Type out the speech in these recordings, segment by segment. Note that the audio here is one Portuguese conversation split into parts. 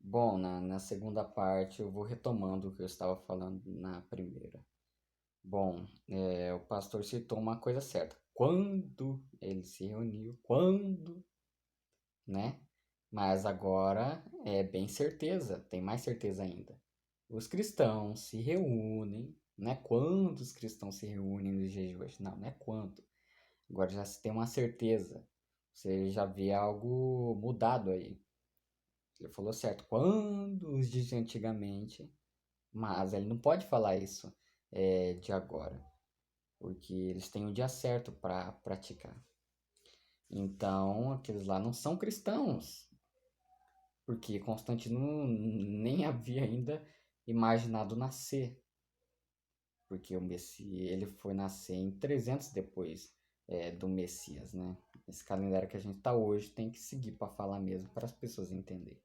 Bom, na segunda parte eu vou retomando o que eu estava falando na primeira. Bom, o pastor citou uma coisa certa. Quando ele se reuniu, quando, né? Mas agora é bem certeza, tem mais certeza ainda. Os cristãos se reúnem, não é quando os cristãos se reúnem nos dias de hoje, não é quando. Agora já se tem uma certeza, você já vê algo mudado aí. Ele falou certo, quando os dias de antigamente, mas ele não pode falar isso de agora, porque eles têm o dia certo para praticar. Então, aqueles lá não são cristãos, porque Constantino nem havia ainda imaginado nascer, porque o Messias ele foi nascer em 300 depois do Messias, né? Esse calendário que a gente está hoje tem que seguir para falar mesmo, para as pessoas entenderem.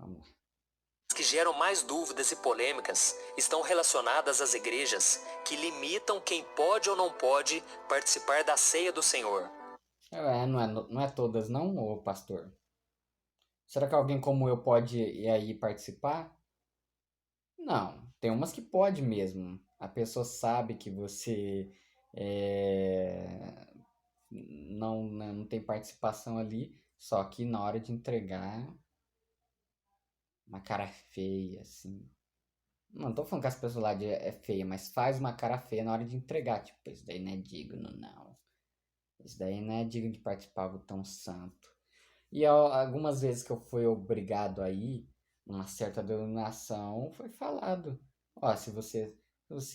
Vamos lá. Que geram mais dúvidas e polêmicas estão relacionadas às igrejas que limitam quem pode ou não pode participar da ceia do Senhor. Não é todas não, ô pastor? Será que alguém como eu pode ir aí participar? Não, tem umas que pode mesmo. A pessoa sabe que você é, não tem participação ali, só que na hora de entregar, uma cara feia, assim. Não tô falando que as pessoas lá é feia, mas faz uma cara feia na hora de entregar. Tipo, isso daí não é digno, não. Isso daí não é digno de participar do tão santo. E algumas vezes que eu fui obrigado a ir, numa certa denominação, foi falado: ó, se você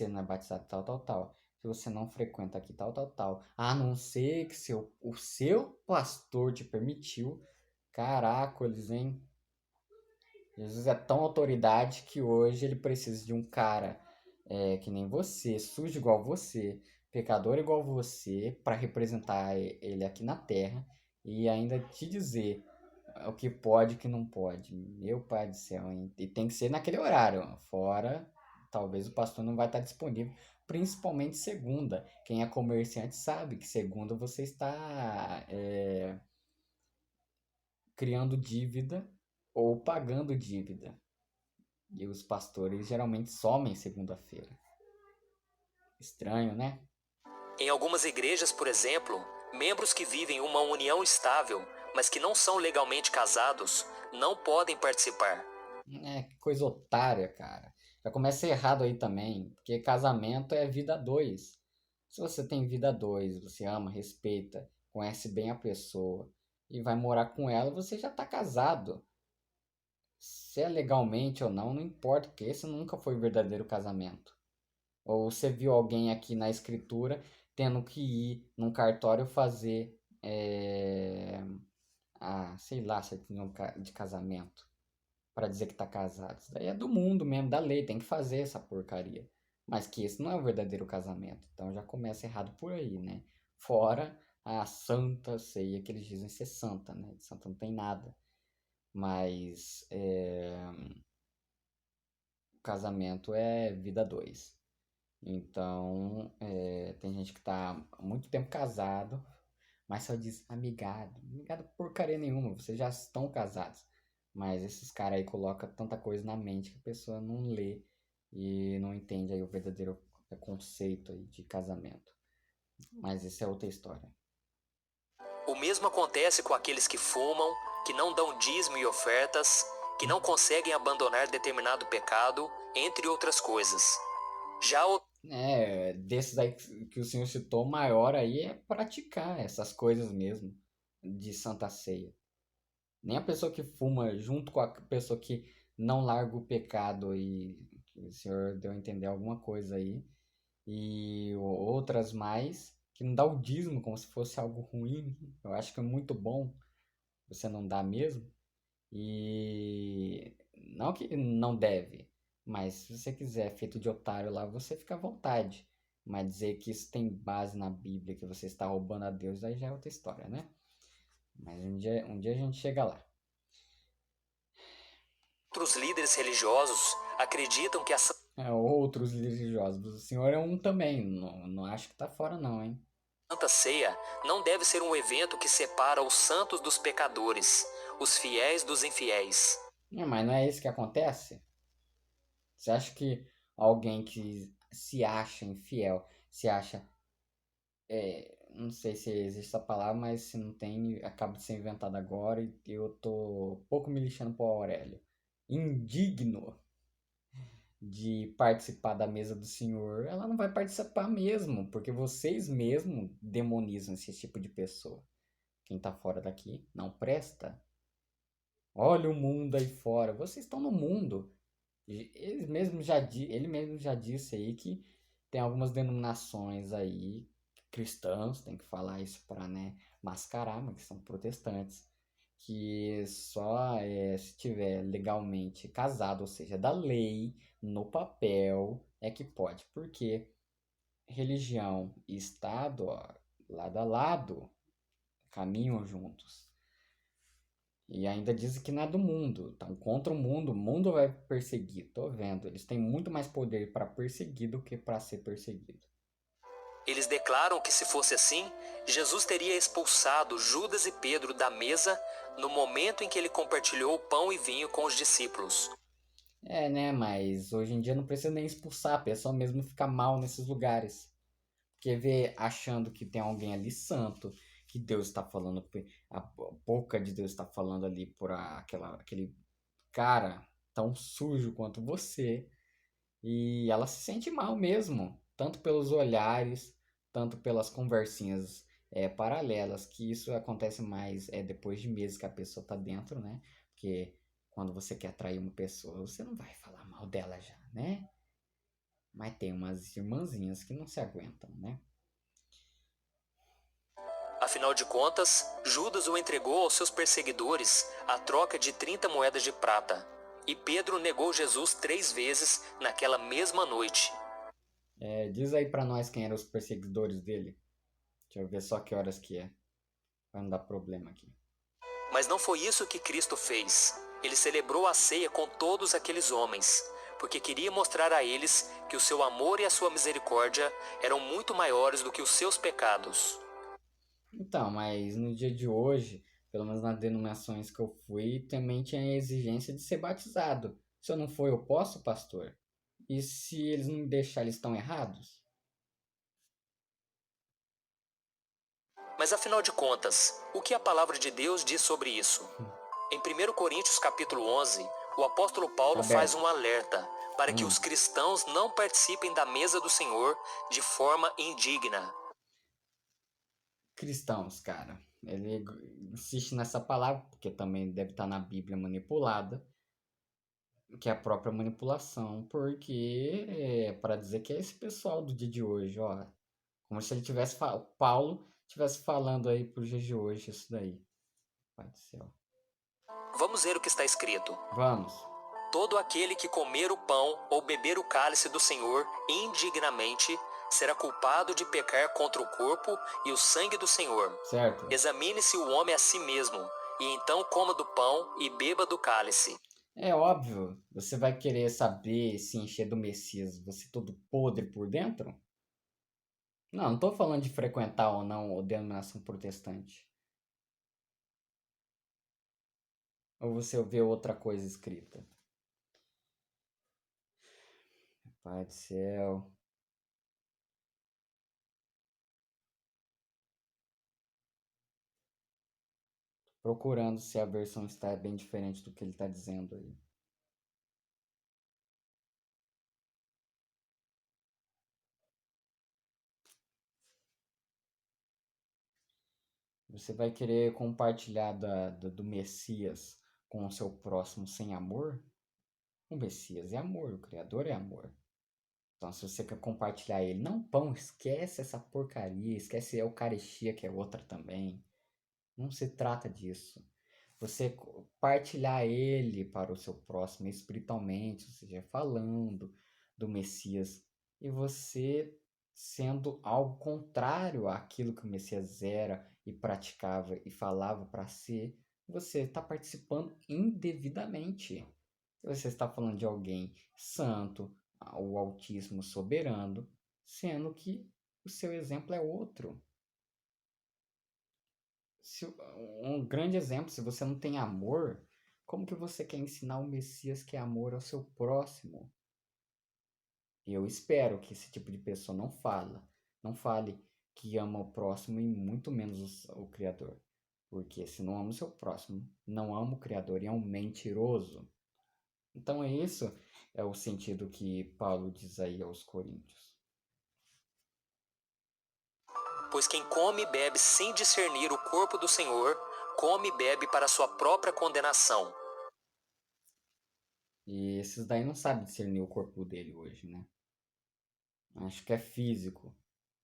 não é batizado tal, tal, tal, se você não frequenta aqui tal, tal, tal, a não ser que o seu pastor te permitiu, caracoles, hein? Jesus é tão autoridade que hoje ele precisa de um cara que nem você, sujo igual você, pecador igual você, para representar ele aqui na terra e ainda te dizer o que pode e o que não pode. Meu pai do céu, hein? E tem que ser naquele horário. Fora, talvez o pastor não vai estar disponível, principalmente segunda. Quem é comerciante sabe que segunda você está criando dívida ou pagando dívida. E os pastores geralmente somem segunda-feira. Estranho, né? Em algumas igrejas, por exemplo, membros que vivem uma união estável, mas que não são legalmente casados, não podem participar. Que coisa otária, cara. Já começa errado aí também, porque casamento é vida a dois. Se você tem vida a dois, você ama, respeita, conhece bem a pessoa e vai morar com ela, você já tá casado. Se é legalmente ou não, não importa, porque esse nunca foi o verdadeiro casamento. Ou você viu alguém aqui na escritura tendo que ir num cartório fazer, sei lá, certidão de casamento para dizer que tá casado. Isso daí é do mundo mesmo, da lei, tem que fazer essa porcaria. Mas que esse não é o verdadeiro casamento. Então já começa errado por aí, né? Fora a santa ceia que eles dizem ser santa, né? De santa não tem nada. Mas o casamento é vida dois. Então, tem gente que tá há muito tempo casado, mas só diz amigado. Amigado porcaria nenhuma, vocês já estão casados. Mas esses caras aí colocam tanta coisa na mente que a pessoa não lê e não entende aí o verdadeiro conceito aí de casamento. Mas isso é outra história. O mesmo acontece com aqueles que fumam, que não dão dízimo e ofertas, que não conseguem abandonar determinado pecado, entre outras coisas. Já o Desses aí que o senhor citou, o maior aí é praticar essas coisas mesmo de Santa Ceia. Nem a pessoa que fuma junto com a pessoa que não larga o pecado e que o senhor deu a entender alguma coisa aí. E outras mais que não dá o dízimo como se fosse algo ruim. Eu acho que é muito bom você não dar mesmo. E não que não deve, mas se você quiser feito de otário lá, você fica à vontade. Mas dizer que isso tem base na Bíblia, que você está roubando a Deus, aí já é outra história, né? Mas um dia a gente chega lá. outros líderes religiosos acreditam que Outros religiosos. O senhor é um também. Não, não acho que tá fora, não, hein? Santa Ceia não deve ser um evento que separa os santos dos pecadores, os fiéis dos infiéis. Mas não é isso que acontece? Você acha que alguém que se acha infiel, se acha, não sei se existe essa palavra, mas se não tem, acaba de ser inventado agora e eu tô pouco me lixando pro Aurélio. Indigno de participar da mesa do Senhor, ela não vai participar mesmo, porque vocês mesmo demonizam esse tipo de pessoa. Quem tá fora daqui não presta. Olha o mundo aí fora. Vocês estão no mundo. Ele mesmo já disse aí que tem algumas denominações aí cristãs, tem que falar isso para, né, mascarar, mas que são protestantes, que só se tiver legalmente casado, ou seja, da lei, no papel, é que pode. Porque religião e Estado, ó, lado a lado, caminham juntos. E ainda dizem que não é do mundo. Então, contra o mundo vai perseguir. Tô vendo. Eles têm muito mais poder para perseguir do que para ser perseguido. Eles declaram que, se fosse assim, Jesus teria expulsado Judas e Pedro da mesa no momento em que ele compartilhou o pão e vinho com os discípulos. É, né? Mas hoje em dia não precisa nem expulsar. A pessoa mesmo fica mal nesses lugares. Porque vê achando que tem alguém ali santo, que Deus está falando, a boca de Deus está falando ali por aquele cara tão sujo quanto você. E ela se sente mal mesmo, tanto pelos olhares, tanto pelas conversinhas paralelas, que isso acontece mais depois de meses que a pessoa tá dentro, né? Porque quando você quer atrair uma pessoa, você não vai falar mal dela já, né? Mas tem umas irmãzinhas que não se aguentam, né? Afinal de contas, Judas o entregou aos seus perseguidores à troca de 30 moedas de prata. E Pedro negou Jesus 3 vezes naquela mesma noite. Diz aí pra nós quem eram os perseguidores dele. Deixa eu ver só que horas que é. Pra não dar problema aqui. Mas não foi isso que Cristo fez. Ele celebrou a ceia com todos aqueles homens, porque queria mostrar a eles que o seu amor e a sua misericórdia eram muito maiores do que os seus pecados. Então, mas no dia de hoje, pelo menos nas denominações que eu fui, também tinha a exigência de ser batizado. Se eu não for, eu posso, pastor? E se eles não me deixarem, eles estão errados? Mas afinal de contas, o que a palavra de Deus diz sobre isso? Em 1 Coríntios capítulo 11, o apóstolo Paulo faz Aberto. um alerta para que os Hum. cristãos não participem da mesa do Senhor de forma indigna. Cristãos, cara. Ele insiste nessa palavra, porque também deve estar na Bíblia manipulada, que é a própria manipulação, porque para dizer que é esse pessoal do dia de hoje, ó. Como se ele tivesse, Paulo tivesse falando aí pro dia de hoje isso daí. Pai do céu. Vamos ver o que está escrito. Vamos. Todo aquele que comer o pão ou beber o cálice do Senhor indignamente será culpado de pecar contra o corpo e o sangue do Senhor. Certo? Examine-se o homem a si mesmo, e então coma do pão e beba do cálice. É óbvio, você vai querer saber se encher do Messias, você todo podre por dentro? Não, não tô falando de frequentar ou não a denominação protestante. Ou você vê outra coisa escrita. Pai do céu. Procurando se a versão está bem diferente do que ele está dizendo aí. Você vai querer compartilhar do Messias com o seu próximo sem amor? O Messias é amor, o Criador é amor. Então, se você quer compartilhar ele, não pão, esquece essa porcaria, esquece a Eucaristia, que é outra também. Não se trata disso. Você partilhar ele para o seu próximo espiritualmente, ou seja, falando do Messias, e você sendo algo contrário àquilo que o Messias era e praticava e falava para si, você está participando indevidamente. Você está falando de alguém santo, o Altíssimo soberano, sendo que o seu exemplo é outro. Um grande exemplo, se você não tem amor, como que você quer ensinar o Messias que é amor ao seu próximo? E eu espero que esse tipo de pessoa não fale que ama o próximo e muito menos o Criador. Porque se não ama o seu próximo, não ama o Criador e é um mentiroso. Então é isso, é o sentido que Paulo diz aí aos Coríntios. Pois quem come e bebe sem discernir o corpo do Senhor, come e bebe para sua própria condenação. E esses daí não sabem discernir o corpo dele hoje, né? Acho que é físico.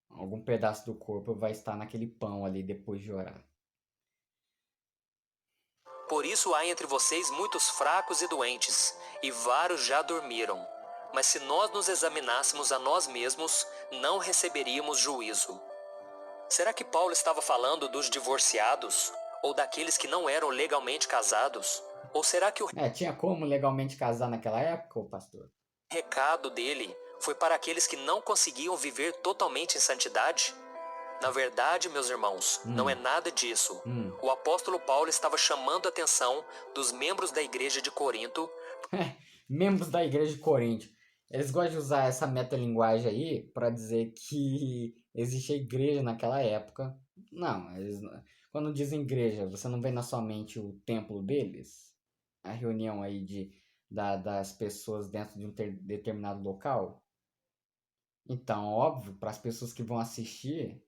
Algum pedaço do corpo vai estar naquele pão ali depois de orar. Por isso há entre vocês muitos fracos e doentes, e vários já dormiram. Mas se nós nos examinássemos a nós mesmos, não receberíamos juízo. Será que Paulo estava falando dos divorciados? Ou daqueles que não eram legalmente casados? Ou será que o Tinha como legalmente casar naquela época, ô pastor? recado dele foi para aqueles que não conseguiam viver totalmente em santidade? Na verdade, meus irmãos, não é nada disso. O apóstolo Paulo estava chamando a atenção dos membros da igreja de Corinto. Membros da igreja de Corinto. Eles gostam de usar essa metalinguagem aí para dizer que existia igreja naquela época. Não, quando dizem igreja, você não vê na sua mente o templo deles? A reunião aí das pessoas dentro de um determinado local? Então, óbvio, para as pessoas que vão assistir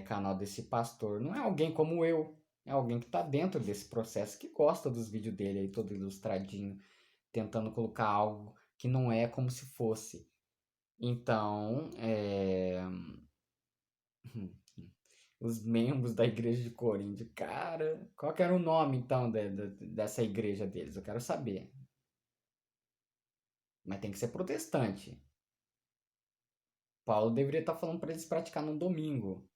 canal desse pastor, não é alguém como eu. É alguém que está dentro desse processo, que gosta dos vídeos dele aí, todo ilustradinho, tentando colocar algo que não é como se fosse. Então, os membros da igreja de Corinto, cara, qual que era o nome então dessa igreja deles? Eu quero saber. Mas tem que ser protestante. Paulo deveria estar falando para eles praticar no domingo.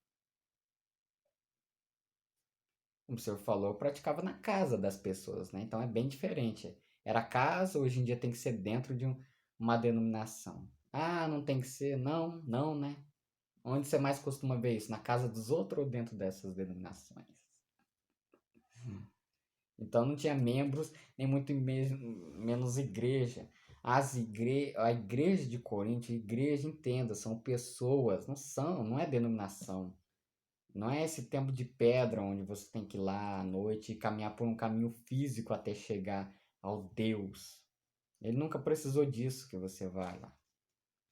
Como o senhor falou, eu praticava na casa das pessoas, né? Então é bem diferente. Era casa, hoje em dia tem que ser dentro de uma denominação. Ah, não tem que ser? Não, não, né? Onde você mais costuma ver isso? Na casa dos outros ou dentro dessas denominações? Então não tinha membros, nem muito menos igreja. A igreja de Corinto, igreja, entenda, são pessoas, não é denominação. Não é esse tempo de pedra onde você tem que ir lá à noite e caminhar por um caminho físico até chegar ao Deus. Ele nunca precisou disso que você vai lá.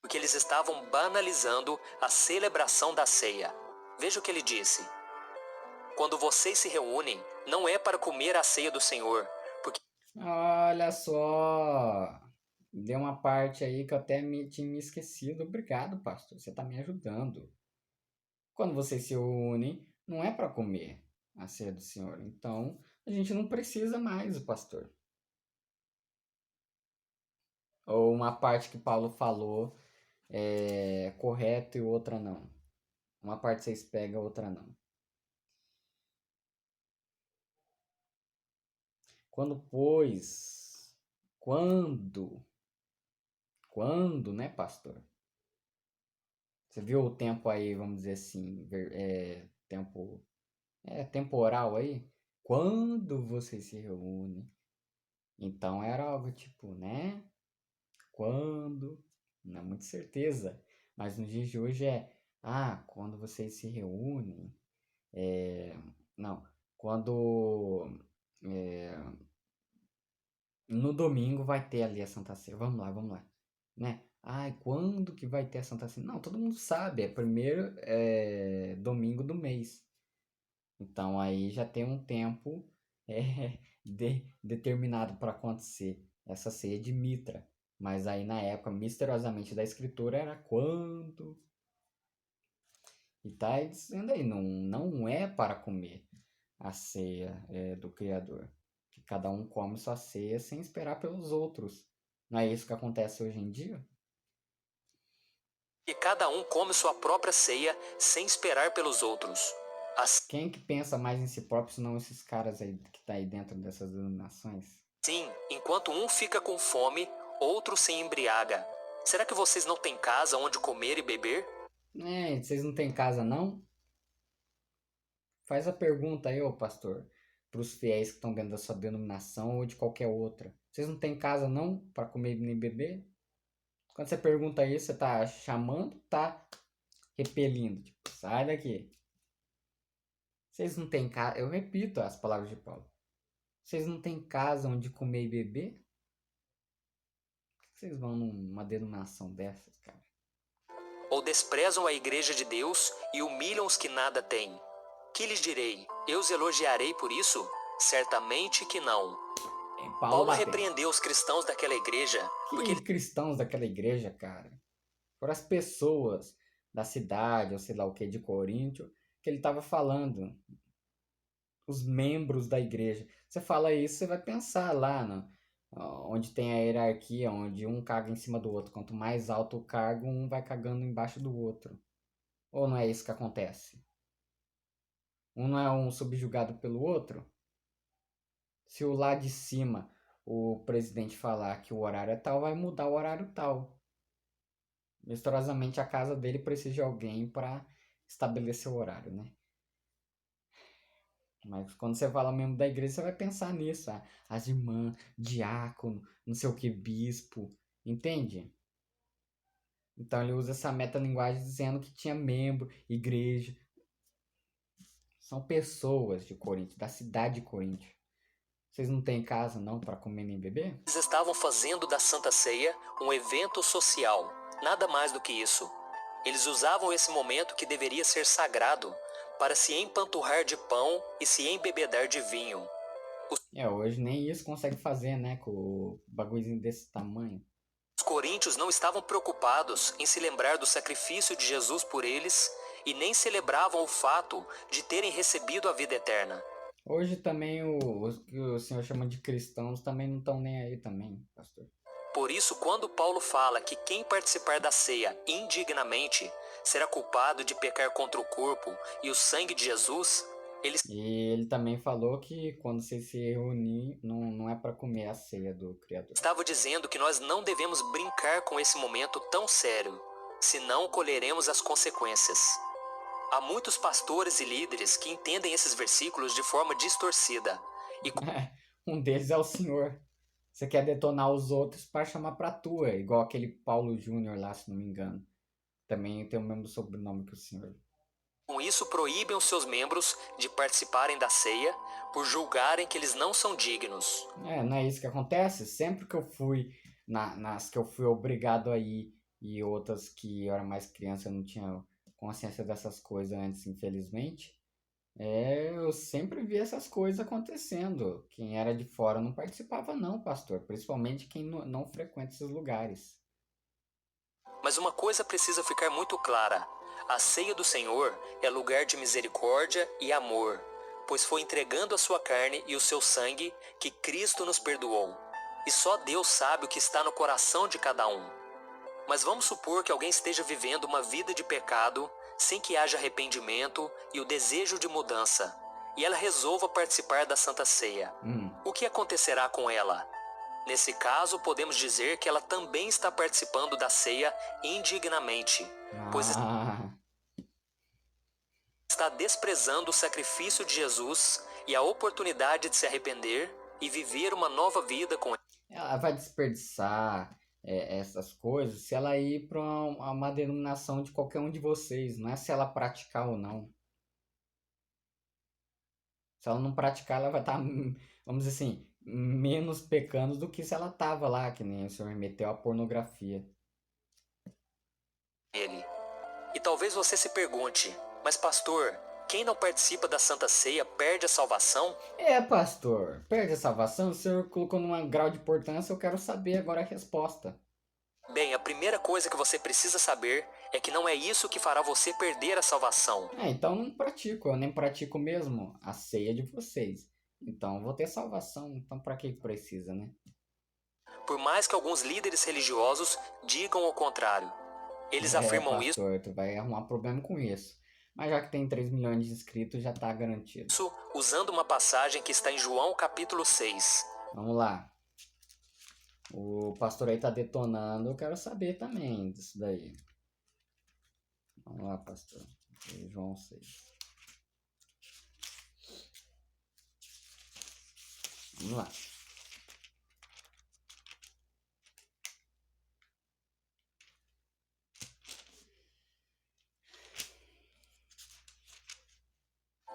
Porque eles estavam banalizando a celebração da ceia. Veja o que ele disse. Quando vocês se reúnem, não é para comer a ceia do Senhor, porque Olha só! Deu uma parte aí que eu até tinha me esquecido. Obrigado, pastor. Você está me ajudando. Quando vocês se unem, não é para comer a ceia do Senhor. Então, a gente não precisa mais, pastor. Ou uma parte que Paulo falou é correto e outra não. Uma parte vocês pegam, a outra não. Quando, né, pastor? Você viu o tempo aí, vamos dizer assim, temporal aí? Quando vocês se reúnem. Então era algo tipo, né? Quando, não é muito certeza. Mas nos dias de hoje quando vocês se reúnem. Não, quando no domingo vai ter ali a Santa Ceia. Vamos lá, né? Ai, quando que vai ter a Santa Ceia? Não, todo mundo sabe, é primeiro domingo do mês. Então aí já tem um tempo determinado para acontecer essa ceia de Mitra. Mas aí na época, misteriosamente da escritura, era quando. E tá dizendo aí, não é para comer a ceia do Criador. Que cada um come sua ceia sem esperar pelos outros. Não é isso que acontece hoje em dia? cada um come sua própria ceia sem esperar pelos outros. Quem que pensa mais em si próprio, senão esses caras aí que tá aí dentro dessas denominações? Sim, enquanto um fica com fome, outro se embriaga. Será que vocês não têm casa onde comer e beber? Vocês não têm casa não? Faz a pergunta aí, ô pastor, para os fiéis que estão dentro da sua denominação ou de qualquer outra. Vocês não têm casa não para comer nem beber? Quando você pergunta isso, você tá chamando, tá repelindo. Tipo, sai daqui. Vocês não têm casa. Eu repito as palavras de Paulo. Vocês não têm casa onde comer e beber? Por que vocês vão numa denominação dessas, cara? Ou desprezam a igreja de Deus e humilham os que nada têm. Que lhes direi? Eu os elogiarei por isso? Certamente que não. Paulo repreendeu os cristãos daquela igreja porque cristãos daquela igreja, cara? Foram as pessoas da cidade, ou sei lá o que, de Coríntio, que ele estava falando. Os membros da igreja. Você fala isso, você vai pensar lá, onde tem a hierarquia, onde um caga em cima do outro. Quanto mais alto o cargo, um vai cagando embaixo do outro. Ou não é isso que acontece? Um não é um subjugado pelo outro? Se o lá de cima, o presidente falar que o horário é tal, vai mudar o horário tal. Misteriosamente a casa dele precisa de alguém para estabelecer o horário, né? Mas quando você fala membro da igreja, você vai pensar nisso. As irmãs, diácono, não sei o que, bispo. Entende? Então ele usa essa metalinguagem dizendo que tinha membro, igreja. São pessoas de Corinto, da cidade de Corinto. Vocês não têm casa não para comer nem beber? eles estavam fazendo da Santa Ceia um evento social, nada mais do que isso. Eles usavam esse momento que deveria ser sagrado para se empanturrar de pão e se embebedar de vinho. Hoje nem isso consegue fazer, né? Com o bagulhozinho desse tamanho. Os coríntios não estavam preocupados em se lembrar do sacrifício de Jesus por eles e nem celebravam o fato de terem recebido a vida eterna. Hoje também os que o senhor chama de cristãos também não estão nem aí também, pastor. Por isso, quando Paulo fala que quem participar da ceia indignamente será culpado de pecar contra o corpo e o sangue de Jesus, E ele também falou que quando você se reunir, não é para comer a ceia do Criador. estava dizendo que nós não devemos brincar com esse momento tão sério, senão colheremos as consequências. Há muitos pastores e líderes que entendem esses versículos de forma distorcida. Um deles é o senhor. Você quer detonar os outros para chamar pra tua, igual aquele Paulo Júnior lá, se não me engano. Também tem o mesmo sobrenome que o senhor. Com isso, proíbem os seus membros de participarem da ceia por julgarem que eles não são dignos. Não é isso que acontece? Sempre que eu fui, nas que eu fui obrigado a ir, e outras que eu era mais criança, eu não tinha consciência dessas coisas antes, infelizmente. Eu sempre vi essas coisas acontecendo. Quem era de fora não participava não, pastor. Principalmente quem não frequenta esses lugares. Mas uma coisa precisa ficar muito clara. A ceia do Senhor é lugar de misericórdia e amor, pois foi entregando a sua carne e o seu sangue que Cristo nos perdoou. E só Deus sabe o que está no coração de cada um. Mas vamos supor que alguém esteja vivendo uma vida de pecado, sem que haja arrependimento e o desejo de mudança, e ela resolva participar da Santa Ceia. O que acontecerá com ela? Nesse caso, podemos dizer que ela também está participando da ceia indignamente, pois está desprezando o sacrifício de Jesus e a oportunidade de se arrepender e viver uma nova vida com ele. Ela vai desperdiçar essas coisas se ela ir para uma denominação de qualquer um de vocês. Não é se ela praticar ou não. Se ela não praticar, ela vai estar, vamos dizer assim, menos pecando do que se ela tava lá, que nem o senhor remeteu à pornografia. E talvez você se pergunte, mas pastor, quem não participa da Santa Ceia perde a salvação? Pastor, perde a salvação? O senhor colocou num grau de importância, eu quero saber agora a resposta. Bem, a primeira coisa que você precisa saber é que não é isso que fará você perder a salvação. Então não pratico, eu nem pratico mesmo a ceia de vocês. Então vou ter salvação, então pra que precisa, né? Por mais que alguns líderes religiosos digam o contrário, eles afirmam pastor, tu vai arrumar problema com isso. Mas já que tem 3 milhões de inscritos, já tá garantido. Isso usando uma passagem que está em João capítulo 6. Vamos lá. O pastor aí tá detonando, eu quero saber também disso daí. Vamos lá, pastor. João 6. Vamos lá.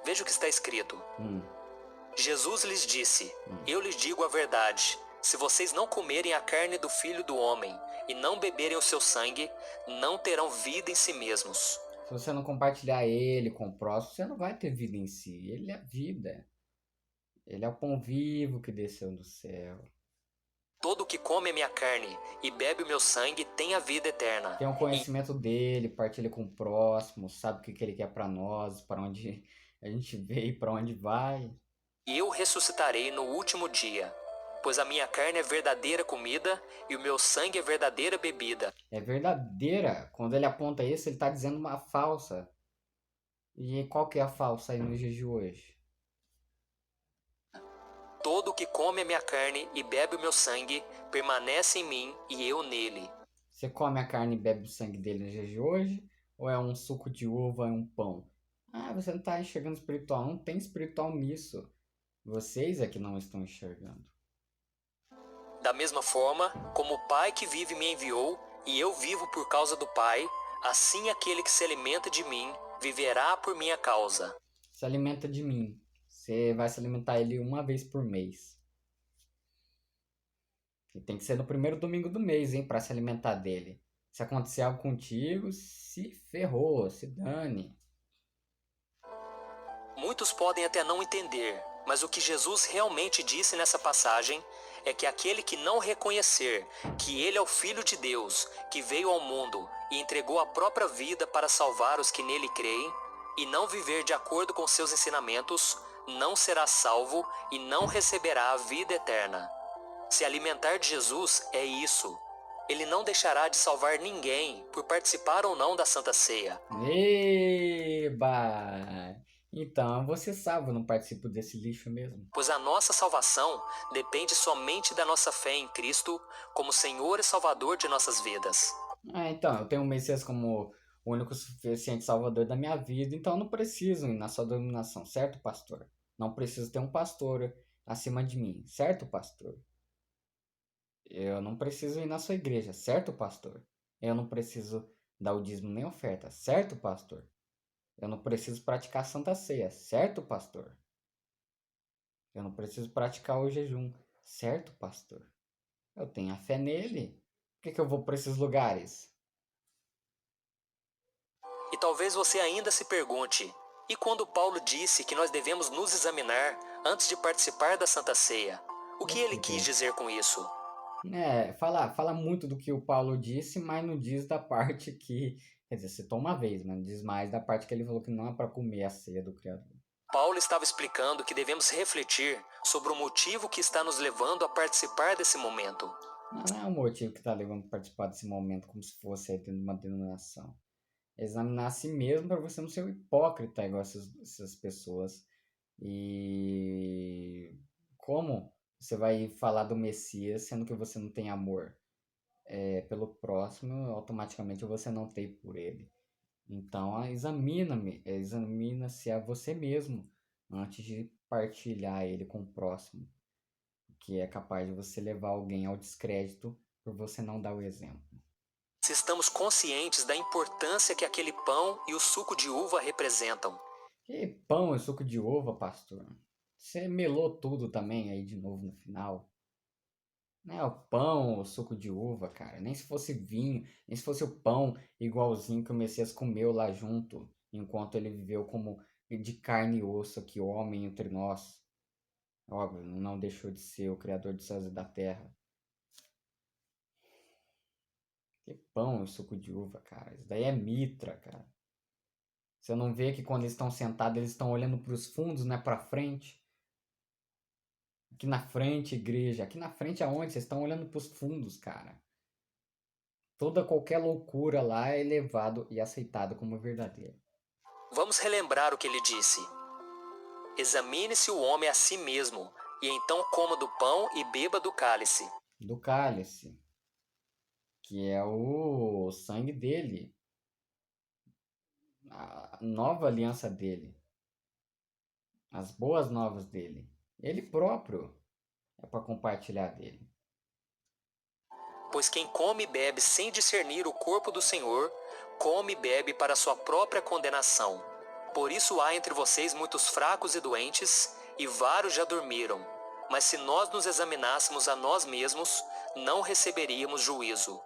Veja o que está escrito. Hum, Jesus lhes disse: hum. Eu lhes digo a verdade. Se vocês não comerem a carne do Filho do Homem e não beberem o seu sangue, não terão vida em si mesmos. Se você não compartilhar ele com o próximo, você não vai ter vida em si. Ele é a vida. Ele é o pão vivo que desceu do céu. Todo o que come a minha carne e bebe o meu sangue tem a vida eterna. Tem o conhecimento dele, partilha com o próximo, sabe o que ele quer para nós, para onde a gente veio, para onde vai. E eu ressuscitarei no último dia, pois a minha carne é verdadeira comida e o meu sangue é verdadeira bebida. É verdadeira. Quando ele aponta isso, ele está dizendo uma falsa. E qual que é a falsa aí nos dias de hoje? Todo o que come a minha carne e bebe o meu sangue permanece em mim e eu nele. Você come a carne e bebe o sangue dele nos dias de hoje? Ou é um suco de uva e um pão? Ah, você não está enxergando espiritual. Não tem espiritual nisso. Vocês é que não estão enxergando. Da mesma forma, como o Pai que vive me enviou e eu vivo por causa do Pai, assim aquele que se alimenta de mim viverá por minha causa. Se alimenta de mim. Você vai se alimentar ele uma vez por mês. E tem que ser no primeiro domingo do mês, hein, para se alimentar dele. Se acontecer algo contigo, se ferrou, se dane. Muitos podem até não entender, mas o que Jesus realmente disse nessa passagem é que aquele que não reconhecer que ele é o Filho de Deus, que veio ao mundo e entregou a própria vida para salvar os que nele creem, e não viver de acordo com seus ensinamentos, não será salvo e não receberá a vida eterna. Se alimentar de Jesus é isso. Ele não deixará de salvar ninguém por participar ou não da Santa Ceia. Eba! Então, você sabe, eu não participo desse lixo mesmo. Pois a nossa salvação depende somente da nossa fé em Cristo como Senhor e Salvador de nossas vidas. Então, eu tenho o Messias como o único suficiente salvador da minha vida, então eu não preciso ir na sua dominação, certo, pastor? Não preciso ter um pastor acima de mim, certo, pastor? Eu não preciso ir na sua igreja, certo, pastor? Eu não preciso dar o dízimo nem oferta, certo, pastor? Eu não preciso praticar a Santa Ceia, certo, pastor? Eu não preciso praticar o jejum, certo, pastor? Eu tenho a fé nele. Por que eu vou para esses lugares? E talvez você ainda se pergunte: e quando Paulo disse que nós devemos nos examinar antes de participar da Santa Ceia? O que ele quis dizer com isso? Fala muito do que o Paulo disse, mas não diz da parte que. Quer dizer, citou uma vez, mas não diz mais da parte que ele falou que não é para comer a ceia do Criador. Paulo estava explicando que devemos refletir sobre o motivo que está nos levando a participar desse momento. Não é o motivo que está levando a participar desse momento como se fosse aí dentro de uma denominação. É examinar a si mesmo para você não ser um hipócrita igual essas pessoas. E como você vai falar do Messias sendo que você não tem amor pelo próximo, automaticamente você não tem por ele. Então, examina-se a você mesmo antes de partilhar ele com o próximo, que é capaz de você levar alguém ao descrédito por você não dar o exemplo. Se estamos conscientes da importância que aquele pão e o suco de uva representam. Que pão e suco de uva, pastor? Você melou tudo também aí de novo no final. Não é o pão, o suco de uva, cara. Nem se fosse vinho, nem se fosse o pão igualzinho que o Messias comeu lá junto, enquanto ele viveu como de carne e osso aqui, homem entre nós. Óbvio, não deixou de ser o Criador dos céus e da terra. Que pão e suco de uva, cara. Isso daí é mitra, cara. Você não vê que quando eles estão sentados, eles estão olhando para os fundos, não é para frente? Aqui na frente, igreja. Aqui na frente aonde? Vocês estão olhando para os fundos, cara. Qualquer loucura lá é levado e aceitado como verdadeiro. Vamos relembrar o que ele disse. Examine-se o homem a si mesmo, e então coma do pão e beba do cálice. Do cálice, que é o sangue dele, a nova aliança dele, as boas novas dele, ele próprio. é para compartilhar dele. Pois quem come e bebe sem discernir o corpo do Senhor, come e bebe para sua própria condenação. Por isso há entre vocês muitos fracos e doentes, e vários já dormiram. Mas se nós nos examinássemos a nós mesmos, não receberíamos juízo.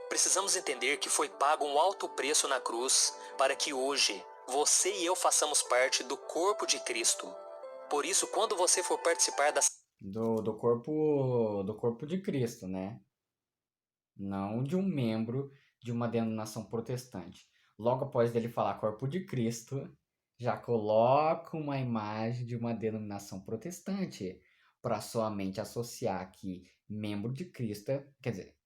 Precisamos entender que foi pago um alto preço na cruz para que hoje você e eu façamos parte do corpo de Cristo. Por isso, quando você for participar da Do corpo de Cristo, né? Não de um membro de uma denominação protestante. Logo após ele falar corpo de Cristo, já coloca uma imagem de uma denominação protestante para sua mente associar que membro de Cristo, quer dizer,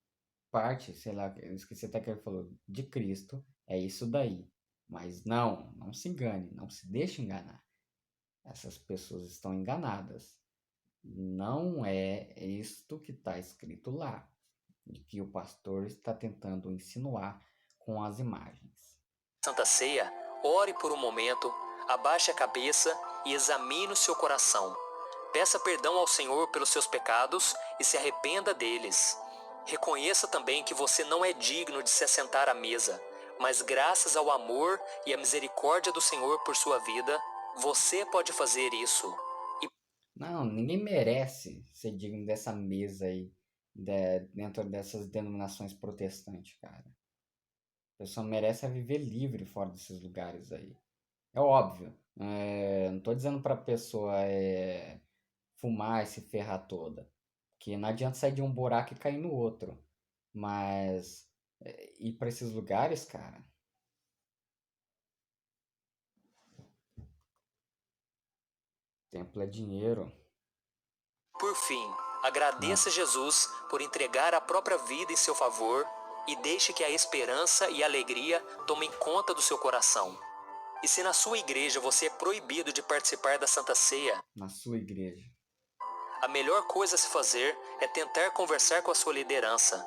parte, sei lá, eu esqueci até que ele falou, de Cristo, é isso daí. Mas não se engane, não se deixe enganar. Essas pessoas estão enganadas. Não é isto que está escrito lá, e que o pastor está tentando insinuar com as imagens. Santa Ceia, ore por um momento, abaixe a cabeça e examine o seu coração. Peça perdão ao Senhor pelos seus pecados e se arrependa deles. Reconheça também que você não é digno de se assentar à mesa, mas graças ao amor e à misericórdia do Senhor por sua vida, você pode fazer isso. Não, ninguém merece ser digno dessa mesa aí, dentro dessas denominações protestantes, cara. A pessoa merece viver livre fora desses lugares aí. É óbvio. Não tô dizendo pra pessoa fumar e se ferrar toda. Que não adianta sair de um buraco e cair no outro. Mas ir pra esses lugares, cara. Templo é dinheiro. Por fim, agradeça Jesus por entregar a própria vida em seu favor e deixe que a esperança e a alegria tomem conta do seu coração. E se na sua igreja você é proibido de participar da Santa Ceia, Na sua igreja. a melhor coisa a se fazer é tentar conversar com a sua liderança.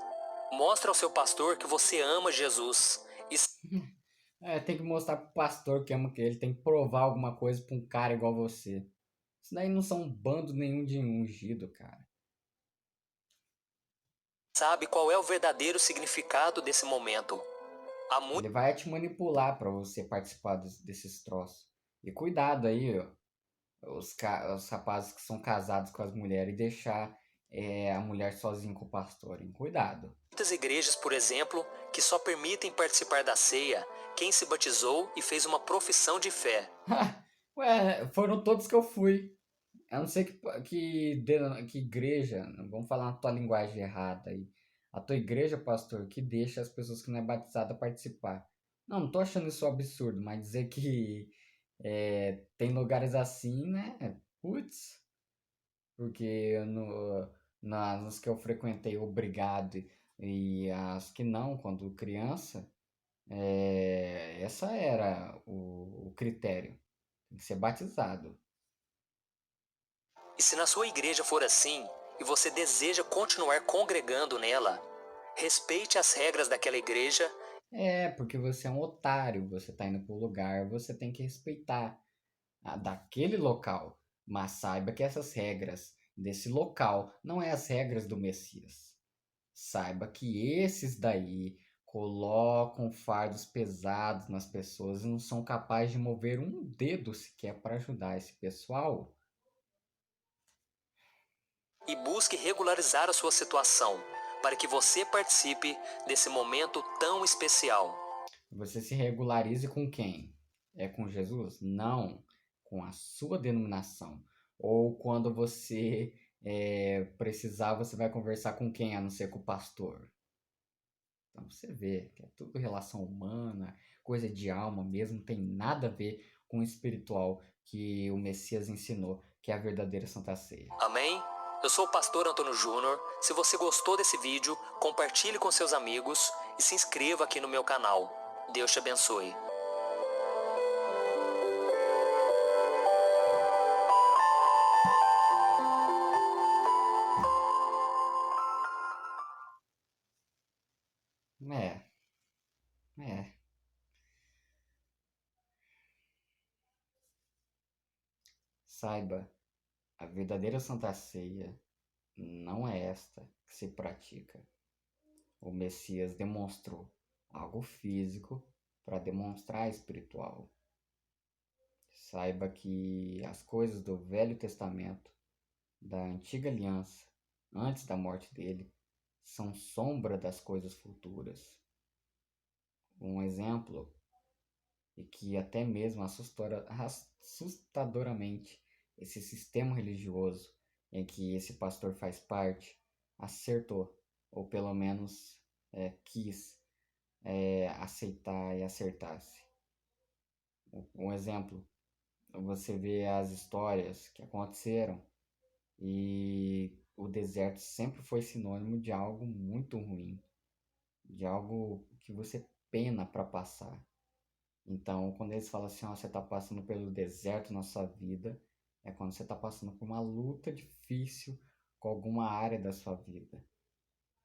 Mostre ao seu pastor que você ama Jesus e Tem que mostrar pro pastor que ama que ele. Tem que provar alguma coisa pra um cara igual você. Isso daí não são um bando nenhum de ungido, cara. sabe qual é o verdadeiro significado desse momento. Há muito Ele vai te manipular pra você participar desses troços. E cuidado aí, ó. Os rapazes que são casados com as mulheres e deixar a mulher sozinha com o pastor, hein? Cuidado. muitas igrejas, por exemplo, que só permitem participar da ceia quem se batizou e fez uma profissão de fé. Ué, foram todos que eu fui. A não ser que igreja, vamos falar na tua linguagem errada aí. A tua igreja, pastor, que deixa as pessoas que não é batizada participar. Não tô achando isso um absurdo, mas dizer que tem lugares assim, né? Putz, porque nos que eu frequentei obrigado e as que não, quando criança, essa era o critério. Tem que ser batizado. E se na sua igreja for assim, e você deseja continuar congregando nela, respeite as regras daquela igreja. Porque você é um otário, você tá indo pro lugar, você tem que respeitar daquele local. Mas saiba que essas regras desse local não é as regras do Messias. Saiba que esses daí colocam fardos pesados nas pessoas e não são capazes de mover um dedo sequer para ajudar esse pessoal. E busque regularizar a sua situação, para que você participe desse momento tão especial. Você se regularize com quem? É com Jesus? Não, com a sua denominação. Ou quando você precisar, você vai conversar com quem, a não ser com o pastor. Então você vê que é tudo relação humana, coisa de alma mesmo, não tem nada a ver com o espiritual que o Messias ensinou, que é a verdadeira Santa Ceia. Amém? Eu sou o pastor Antônio Júnior. Se você gostou desse vídeo, compartilhe com seus amigos e se inscreva aqui no meu canal. Deus te abençoe. É, é. Saiba, a verdadeira Santa Ceia não é esta que se pratica. O Messias demonstrou algo físico para demonstrar espiritual. Saiba que as coisas do Velho Testamento, da Antiga Aliança, antes da morte dele, são sombra das coisas futuras. Um exemplo é que até mesmo assustadoramente esse sistema religioso em que esse pastor faz parte acertou, ou pelo menos quis aceitar e acertar-se. Um exemplo, você vê as histórias que aconteceram e o deserto sempre foi sinônimo de algo muito ruim, de algo que você pena para passar. Então, quando eles falam assim, você está passando pelo deserto na sua vida, é quando você está passando por uma luta difícil com alguma área da sua vida.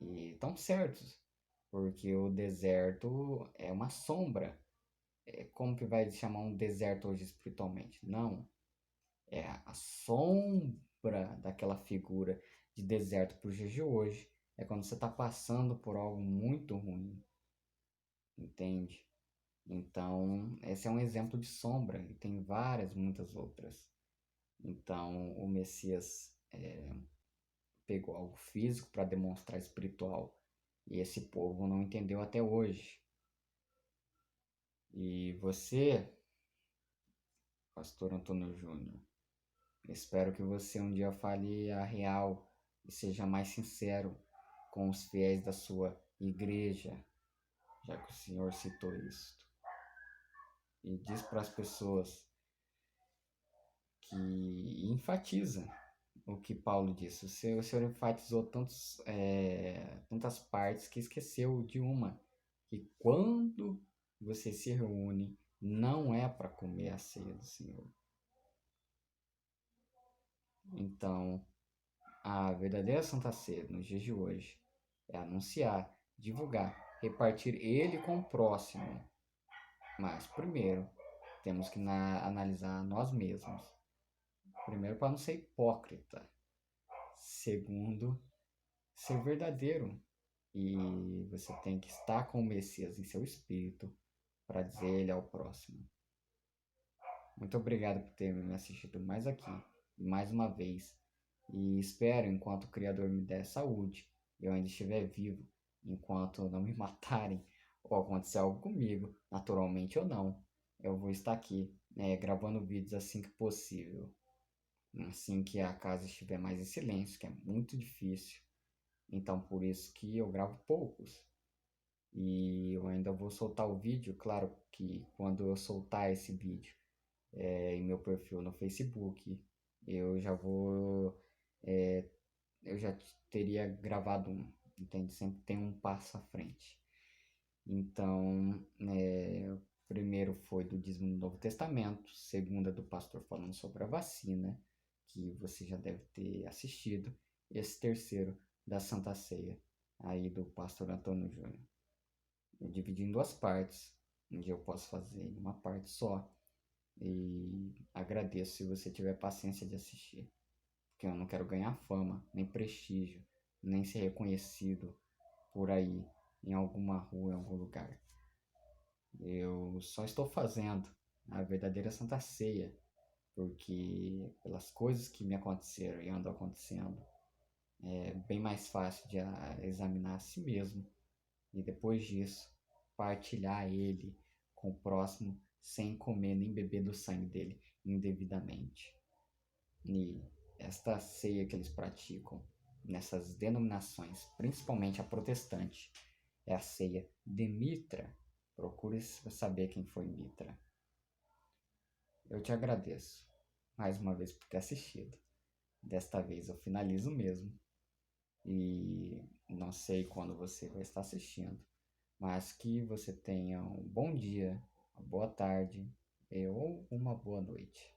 E estão certos, porque o deserto é uma sombra. Como que vai chamar um deserto hoje espiritualmente? Não. É a sombra daquela figura de deserto para os dias de hoje. É quando você está passando por algo muito ruim. Entende? Então, esse é um exemplo de sombra e tem várias, muitas outras. Então, o Messias pegou algo físico para demonstrar espiritual e esse povo não entendeu até hoje. E você, Pastor Antônio Júnior, espero que você um dia fale a real e seja mais sincero com os fiéis da sua igreja, já que o Senhor citou isso. E diz para as pessoas que enfatiza o que Paulo disse. O Senhor enfatizou tantas partes que esqueceu de uma, que quando você se reúne, não é para comer a ceia do Senhor. Então, a verdadeira Santa Ceia nos dias de hoje é anunciar, divulgar, repartir ele com o próximo. Mas primeiro, temos que analisar nós mesmos. Primeiro, para não ser hipócrita. Segundo, ser verdadeiro. E você tem que estar com o Messias em seu espírito para dizer ele ao próximo. Muito obrigado por ter me assistido mais aqui, mais uma vez. E espero, enquanto o Criador me der saúde, eu ainda estiver vivo, enquanto não me matarem ou acontecer algo comigo, naturalmente ou não, eu vou estar aqui gravando vídeos assim que possível. Assim que a casa estiver mais em silêncio, que é muito difícil. Então por isso que eu gravo poucos. E eu ainda vou soltar o vídeo, claro que quando eu soltar esse vídeo em meu perfil no Facebook, eu já vou. Eu já teria gravado um, entende? Sempre tem um passo à frente. Então, primeiro foi do dízimo do Novo Testamento, segundo é do pastor falando sobre a vacina, que você já deve ter assistido. Esse terceiro da Santa Ceia, aí do pastor Antônio Júnior. Eu dividi em duas partes, onde eu posso fazer em uma parte só. E agradeço se você tiver paciência de assistir, porque eu não quero ganhar fama, nem prestígio, nem ser reconhecido por aí, em alguma rua, em algum lugar. Eu só estou fazendo a verdadeira Santa Ceia, porque pelas coisas que me aconteceram e andam acontecendo, é bem mais fácil de examinar a si mesmo e depois disso partilhar ele com o próximo sem comer nem beber do sangue dele indevidamente. E esta ceia que eles praticam nessas denominações, principalmente a protestante, é a ceia de Mitra. Procure saber quem foi Mitra. Eu te agradeço mais uma vez por ter assistido. Desta vez eu finalizo mesmo. E não sei quando você vai estar assistindo, mas que você tenha um bom dia, uma boa tarde ou uma boa noite.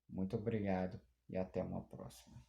Muito obrigado e até uma próxima.